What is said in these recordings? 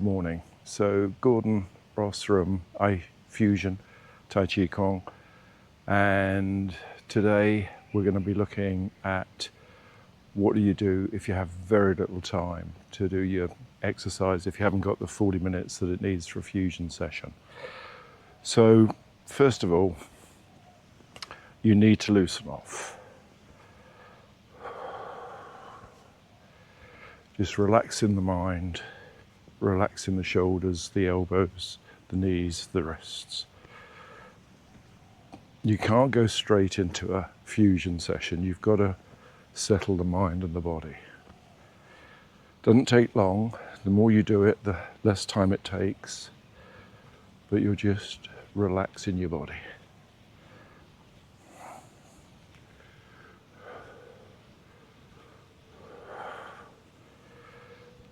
morning. So Gordon Ross from iFusion Tai Chi Kong, and today we're going to be looking at what do you do if you have very little time to do your exercise, if you haven't got the 40 minutes that it needs for a fusion session. So first of all, you need to loosen off. Just relaxing the mind, relaxing the shoulders, the elbows, the knees, the wrists. You can't go straight into a fusion session. You've got to settle the mind and the body. Doesn't take long. The more you do it, the less time it takes. But you're just relaxing your body.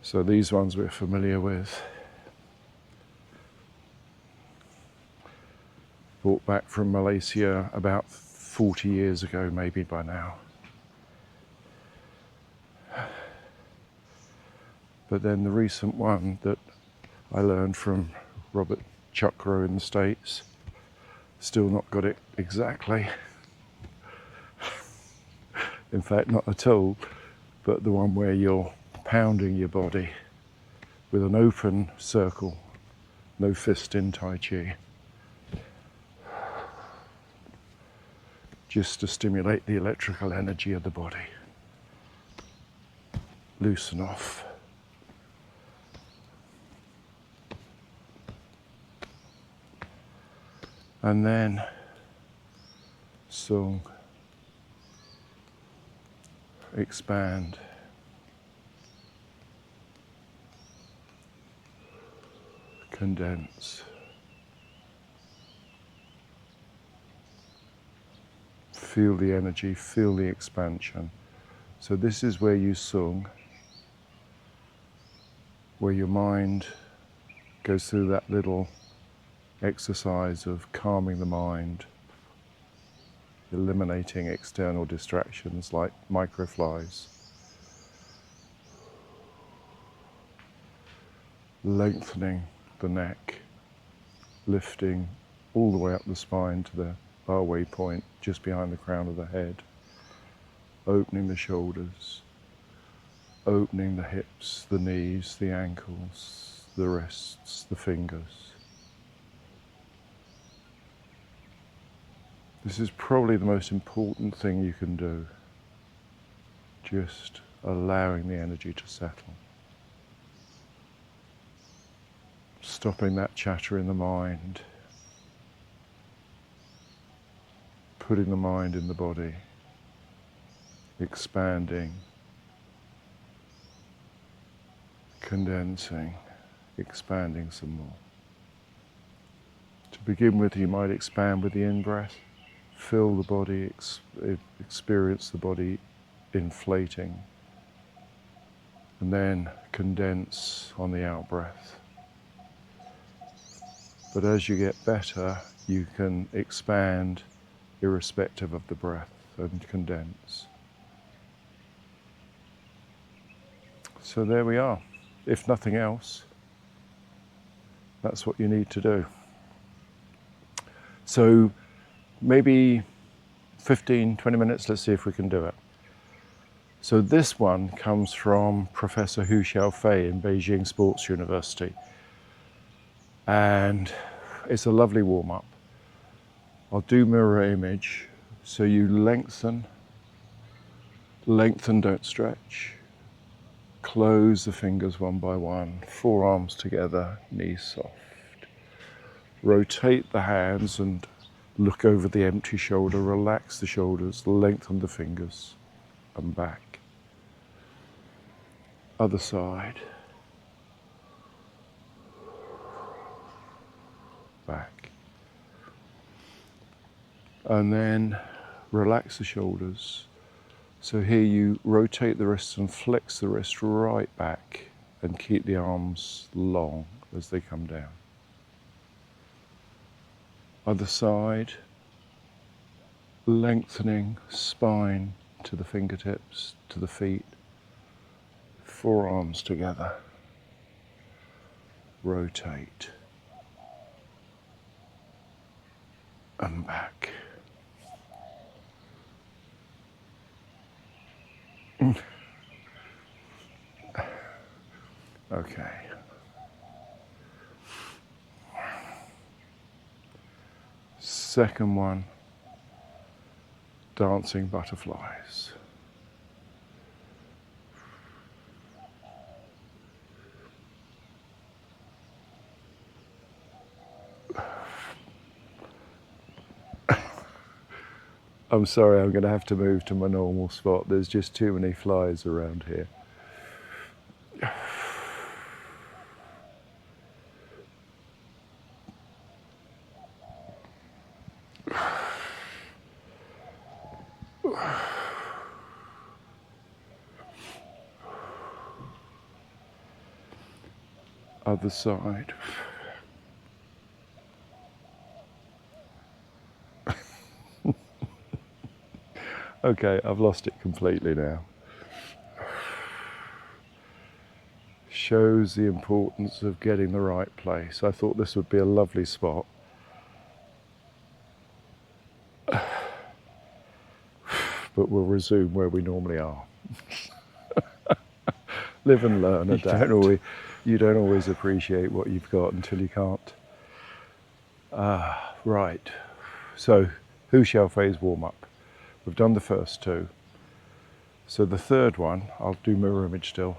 So these ones we're familiar with. Brought back from Malaysia about 40 years ago, maybe by now. But then the recent one that I learned from Robert Chukro in the States, still not got it exactly. In fact, not at all, but the one where you're pounding your body with an open circle, no fist in Tai Chi, just to stimulate the electrical energy of the body. Loosen off. And then Sung, expand. Condense. Feel the energy, feel the expansion. So this is where you Sung, where your mind goes through that little exercise of calming the mind, eliminating external distractions like microflies, lengthening the neck, lifting all the way up the spine to the Ba-Wei point just behind the crown of the head, opening the shoulders, opening the hips, the knees, the ankles, the wrists, the fingers. This is probably the most important thing you can do, just allowing the energy to settle. Stopping that chatter in the mind, putting the mind in the body, expanding, condensing, expanding some more. To begin with, you might expand with the in-breath, feel the body, experience the body inflating, and then condense on the out-breath. But as you get better, you can expand irrespective of the breath and condense. So there we are. If nothing else, that's what you need to do. So maybe 15, 20 minutes, let's see if we can do it. So this one comes from Professor Hu Xiaofei in Beijing Sports University. And it's a lovely warm-up. I'll do mirror image. So you lengthen, don't stretch. Close the fingers one by one, forearms together, knees soft. Rotate the hands and look over the empty shoulder, relax the shoulders, lengthen the fingers and back. Other side. Back. And then relax the shoulders. So here you rotate the wrists and flex the wrist right back and keep the arms long as they come down. Other side, lengthening spine to the fingertips, to the feet, forearms together. rotate, and back. Okay. Second one, dancing butterflies. I'm sorry, I'm going to have to move to my normal spot. There's just too many flies around here. Other side. Okay, I've lost it completely now. Shows the importance of getting the right place. I thought this would be a lovely spot. But we'll resume where we normally are. Live and learn, adapt. You don't always appreciate what you've got until you can't. Right, so Hu Xiao Fei's warm-up. We've done the first two. So the third one, I'll do mirror image still.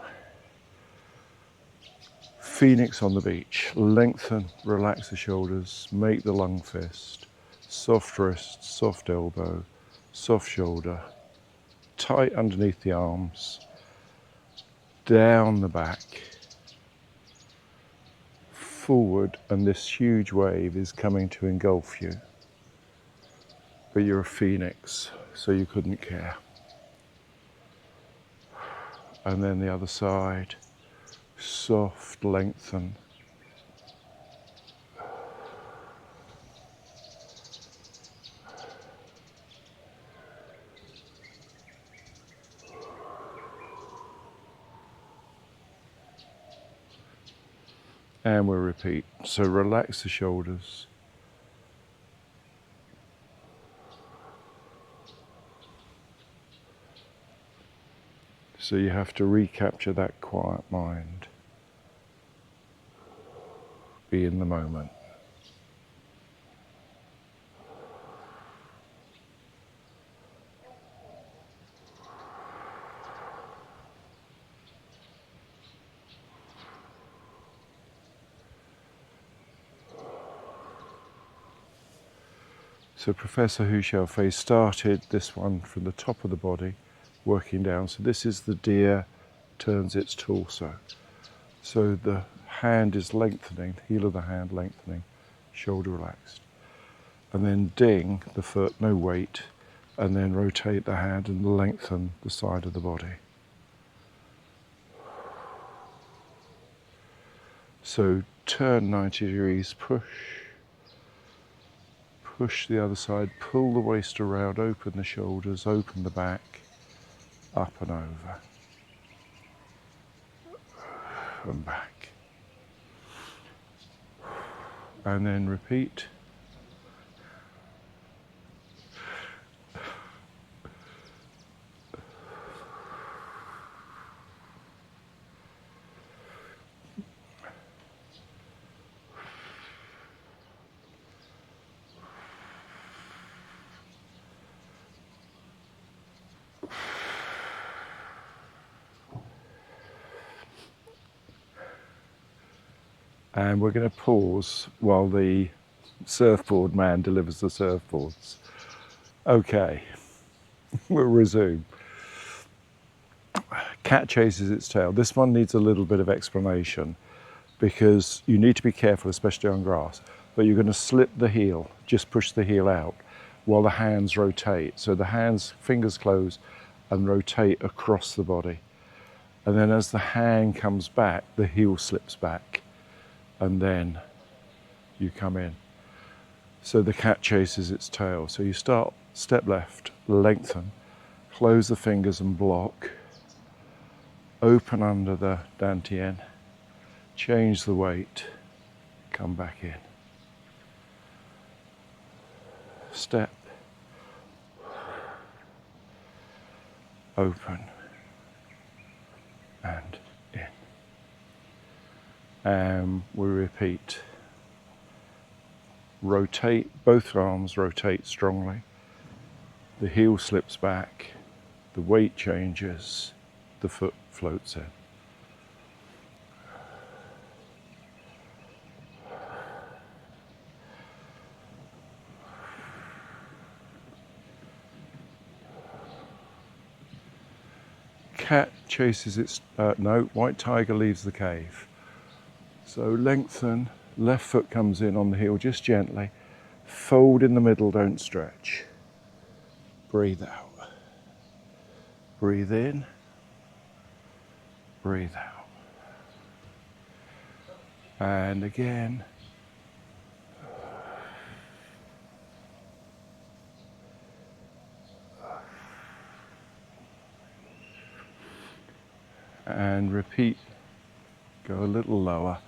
Phoenix on the beach. Lengthen, relax the shoulders, make the lung fist. Soft wrist, soft elbow, soft shoulder. Tight underneath the arms. Down the back. Forward, and this huge wave is coming to engulf you. But you're a phoenix, so you couldn't care. And then the other side, soft, lengthen. And we'll repeat. So relax the shoulders. So you have to recapture that quiet mind. Be in the moment. So Professor Hu Xiao Fei started this one from the top of the body, working down. So this is the deer turns its torso. So the hand is lengthening, the heel of the hand lengthening, shoulder relaxed. And then ding the foot, no weight, and then rotate the hand and lengthen the side of the body. So turn 90 degrees, push the other side, pull the waist around, open the shoulders, open the back, up and over, and back. And then repeat. And we're going to pause while the surfboard man delivers the surfboards. Okay, we'll resume. Cat chases its tail. This one needs a little bit of explanation because you need to be careful, especially on grass. But you're going to slip the heel, just push the heel out while the hands rotate. So the hands, fingers close and rotate across the body. And then as the hand comes back, the heel slips back. And then you come in. So the cat chases its tail. So you start, step left, lengthen, close the fingers and block, open under the dantian, change the weight, come back in. Step, open, and in. And we repeat. Rotate, both arms rotate strongly. The heel slips back, the weight changes, the foot floats in. Cat chases its, no, white tiger leaves the cave. So lengthen, left foot comes in on the heel just gently. Fold in the middle, don't stretch. Breathe out. Breathe in. Breathe out. And again. And repeat. Go a little lower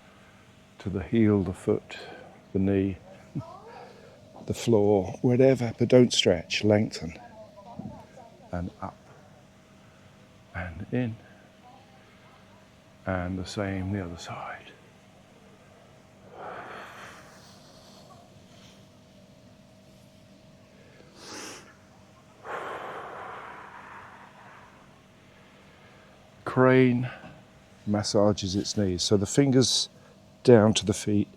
to the heel, the foot, the knee, the floor, whatever, but don't stretch, lengthen. And up. And in. And the same the other side. Crane massages its knees. So the fingers down to the feet.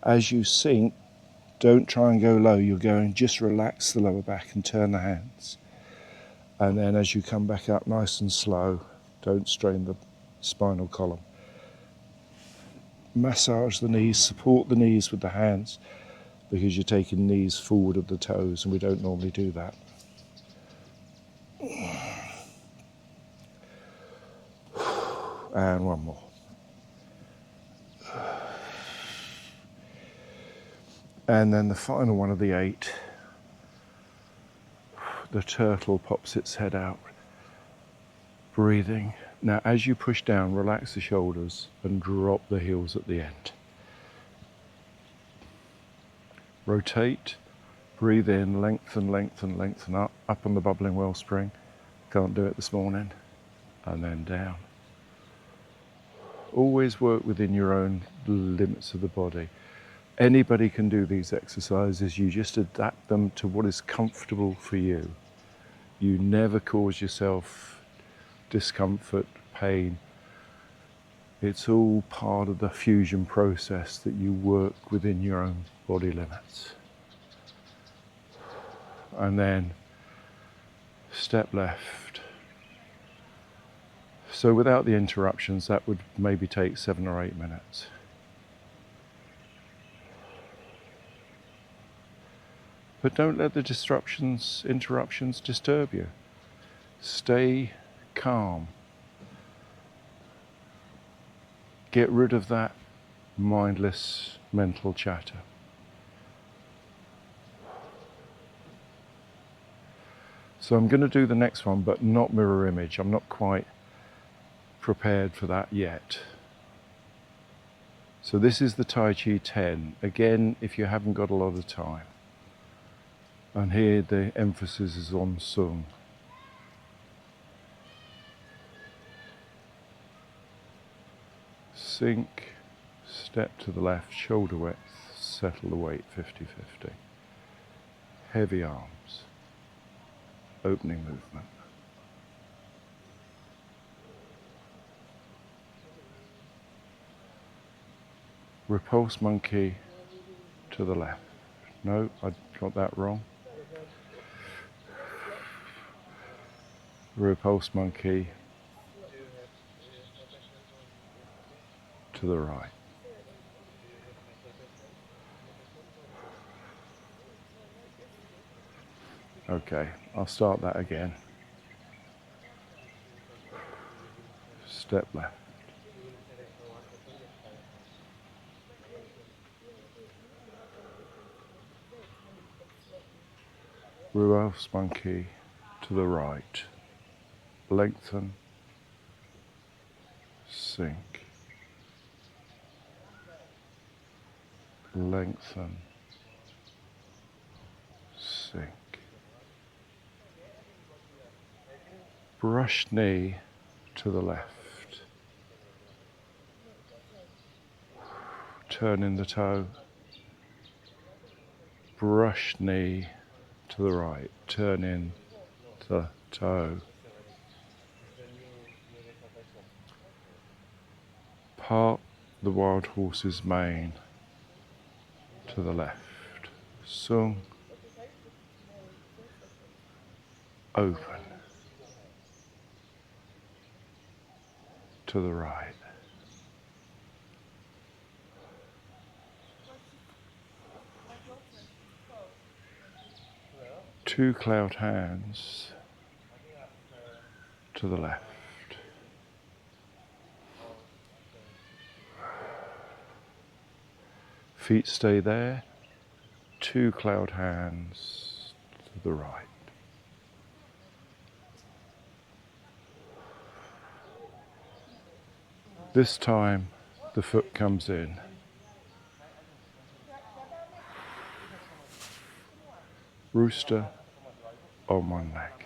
As you sink, don't try and go low. You're going, just relax the lower back and turn the hands. And then as you come back up nice and slow, don't strain the spinal column. Massage the knees, support the knees with the hands because you're taking knees forward of the toes and we don't normally do that. And one more. And then the final one of the 8, the turtle pops its head out, breathing. Now as you push down, relax the shoulders and drop the heels at the end. Rotate, breathe in, lengthen, lengthen, lengthen up on the bubbling wellspring. Can't do it this morning. And then down. Always work within your own limits of the body. Anybody can do these exercises, you just adapt them to what is comfortable for you. You never cause yourself discomfort, pain. It's all part of the fusion process that you work within your own body limits. And then step left. So without the interruptions, that would maybe take 7 or 8 minutes. But don't let the interruptions disturb you. Stay calm. Get rid of that mindless mental chatter. So I'm going to do the next one, but not mirror image. I'm not quite prepared for that yet. So this is the Tai Chi 10. Again, if you haven't got a lot of time. And here the emphasis is on Sung. Sink, step to the left, shoulder width, settle the weight 50-50. Heavy arms, opening movement. Repulse monkey to the left. No, I got that wrong. Repulse monkey to the right. Okay, I'll start that again. Step left. Repulse monkey to the right. Lengthen, sink. lengthen, sink. Brush knee to the left. Turn in the toe. Brush knee to the right. Turn in the toe. Part the wild horse's mane to the left. Sung. Open. To the right. Two cloud hands to the left. Feet stay there. Two cloud hands to the right. This time the foot comes in. Rooster on one leg.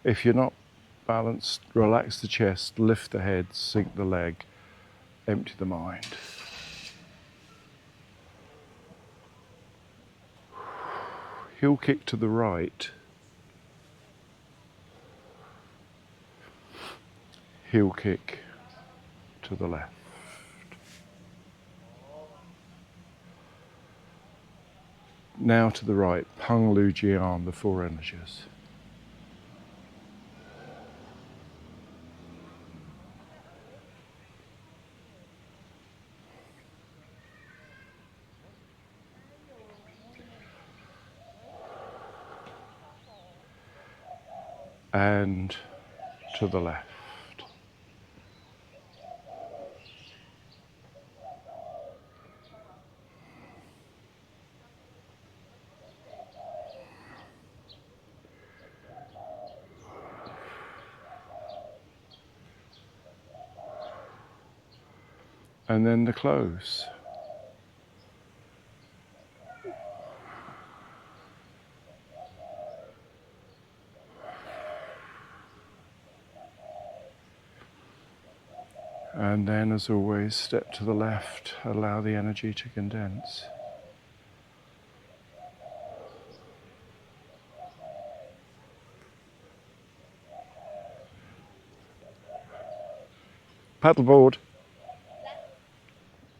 If you're not balanced, relax the chest, lift the head, sink the leg, empty the mind. Heel kick to the right. Heel kick to the left. Now to the right, Peng Lu Jian, the four energies. And to the left. And then the close. And then, as always, step to the left, allow the energy to condense. Paddleboard.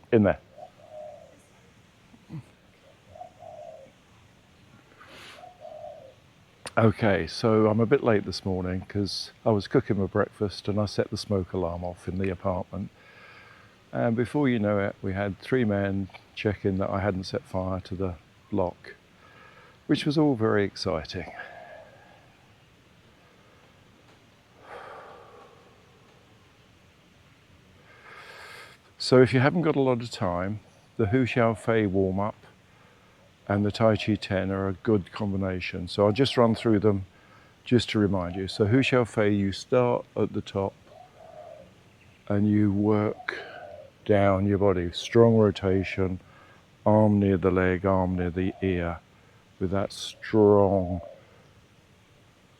In there. Okay, so I'm a bit late this morning because I was cooking my breakfast and I set the smoke alarm off in the apartment. And before you know it, we had 3 men checking that I hadn't set fire to the block, which was all very exciting. So if you haven't got a lot of time, the Hu Xiao Fei warm-up and the Tai Chi 10 are a good combination. So I'll just run through them just to remind you. So Hu Xiao Fei, you start at the top and you work down your body. Strong rotation, arm near the leg, arm near the ear, with that strong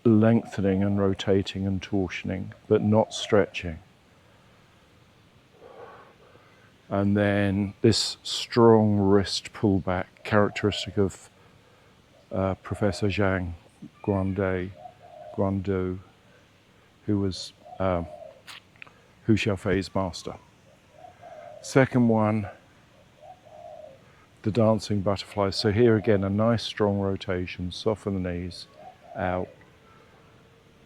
lengthening and rotating and torsioning, but not stretching. And then this strong wrist pullback, characteristic of Professor Zhang Guandu, who was Hu Xiaofei's master. Second one, the dancing butterfly. So here again, a nice strong rotation, soften the knees, out.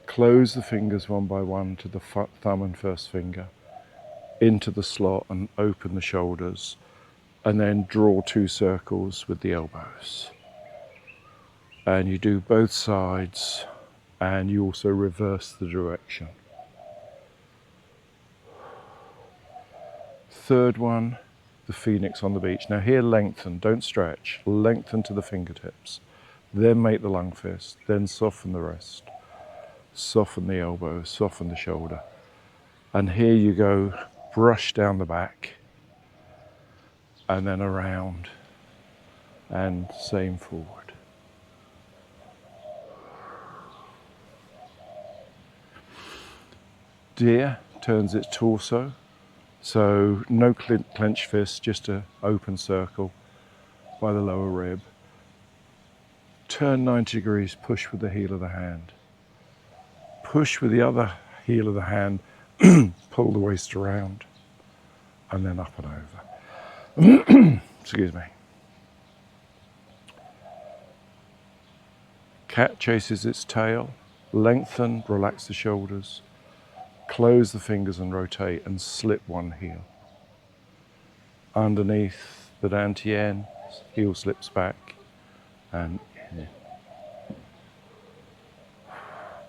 Close the fingers one by one to the thumb and first finger, into the slot and open the shoulders, and then draw 2 circles with the elbows. And you do both sides, and you also reverse the direction. Third one, the phoenix on the beach. Now here, lengthen, don't stretch, lengthen to the fingertips, then make the lung fist, then soften the wrist, soften the elbow, soften the shoulder, And here you go, brush down the back and then around and same forward. Deer turns its torso, so no clenched fist, just an open circle by the lower rib. Turn 90 degrees, push with the heel of the hand. Push with the other heel of the hand, pull the waist around, and then up and over. Excuse me. Cat chases its tail, lengthen, relax the shoulders, close the fingers and rotate and slip one heel. Underneath the dantian, heel slips back and in.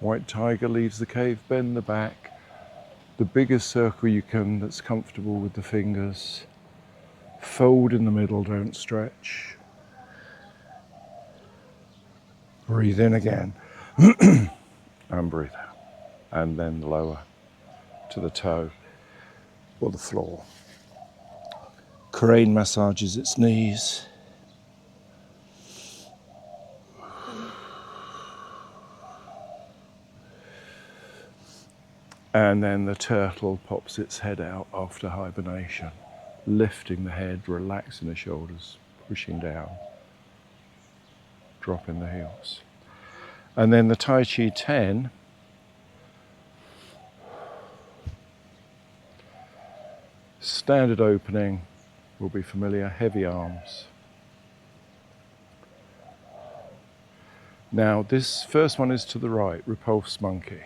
White tiger leaves the cave, bend the back. The biggest circle you can that's comfortable with the fingers. Fold in the middle, don't stretch. Breathe in again and breathe out. And then lower to the toe or the floor. Crane massages its knees. And then the turtle pops its head out after hibernation, lifting the head, relaxing the shoulders, pushing down, dropping the heels. And then the Tai Chi 10, standard opening will be familiar, heavy arms. Now this first one is to the right, repulse monkey.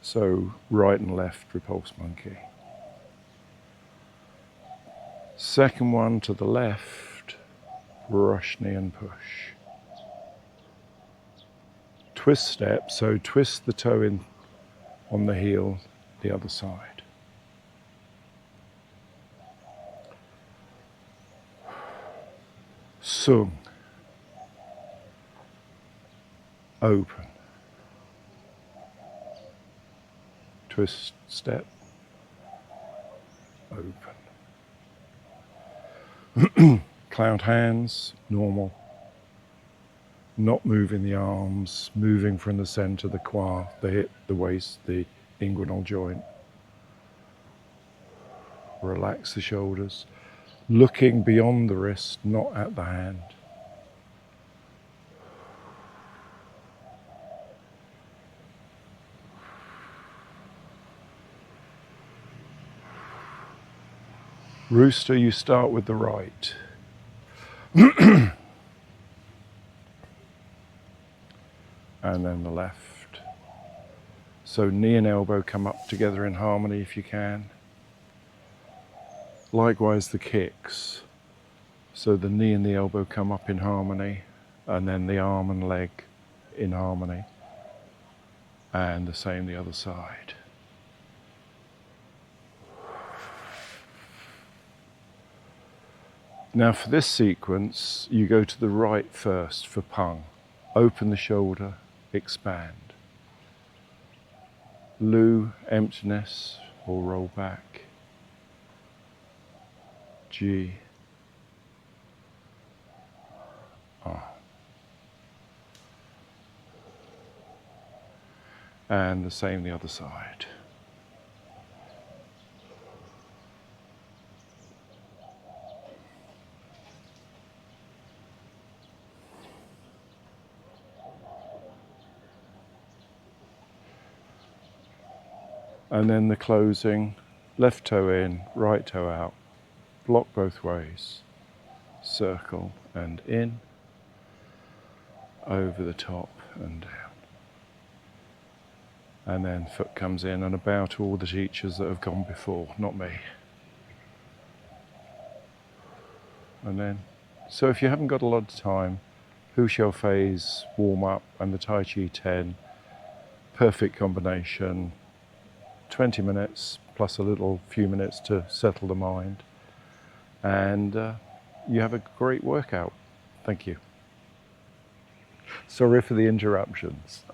So right and left, repulse monkey. Second one to the left, brush knee and push. Twist step, so twist the toe in on the heel, the other side. Sung. Open. Twist step. Open. Cloud hands, normal. Not moving the arms, moving from the center, the quad, the hip, the waist, the inguinal joint. Relax the shoulders, looking beyond the wrist, not at the hand. Rooster, you start with the right. And then the left. So knee and elbow come up together in harmony if you can. Likewise the kicks. So the knee and the elbow come up in harmony, and then the arm and leg in harmony. And the same the other side. Now for this sequence, you go to the right first for Pung. Open the shoulder, expand. Lu, emptiness, or roll back. G. R. And the same the other side. And then the closing, left toe in, right toe out, block both ways, circle and in, over the top and down. And then foot comes in, and a bow to all the teachers that have gone before, not me. And then, so if you haven't got a lot of time, Hu Xiao Fei's warm up and the Tai Chi 10, perfect combination. 20 minutes plus a little few minutes to settle the mind, and you have a great workout. Thank you. Sorry for the interruptions.